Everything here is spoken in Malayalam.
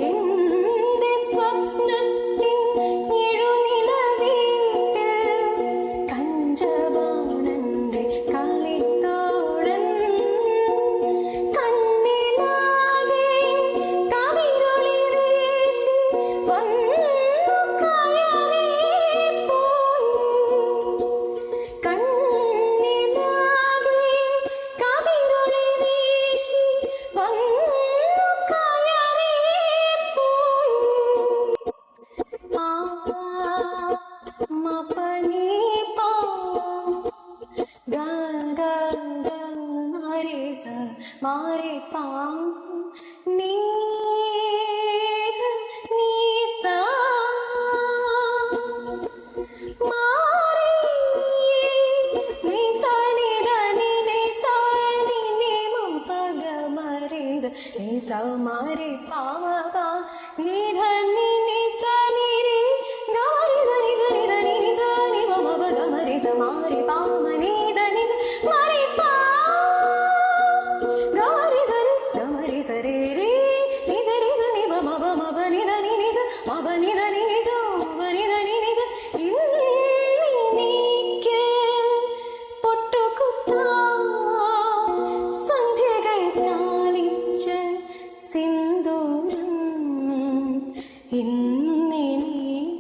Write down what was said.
എന്റെ സ്വപ്നത്തിൻ എഴുനില വീട്ടിൽ കഞ്ചവാണന്റെ കളിത്തോഴൻ കണ്ണിലാകെ കവിരൊളി വീശി വന്നു കയറിപ്പോയി കണ്ണിലാകെ കവിരൊളി വീശി വന്നു കയറിപ്പോയി മപനി പാ ഗ ഗ ഗ മാരെ സ മാരെ പാ നീ നീ സാ മാരെ നീ സാ നി ധ നി നി സാ നി നി മ പ ഗ മ രെ സ നി സാ മാരെ പा म पा നി ധ നി നി സാ നി രെ ഗ മ രെ സ നി സ നി ധ നി നി സാ നി മ മ പ ഗ മ രെ സ മാരെ പा म നി ധ നി സ മാരെ പാ ഗ മ രെ സ രെ ഗ മ രെ സ രെ രെ നി സ രി സ നി മ മ പ മ പ നി ധ നി നി സ മ പ നി ധ നി നി സ മ നി ധ നി നി സ ഇന്നെനിക്ക് പൊട്ടുകുത്താൻ സന്ധ്യകൾ ചാലിച്ച് സിന്ദൂരം ഇന്നെനിക്ക്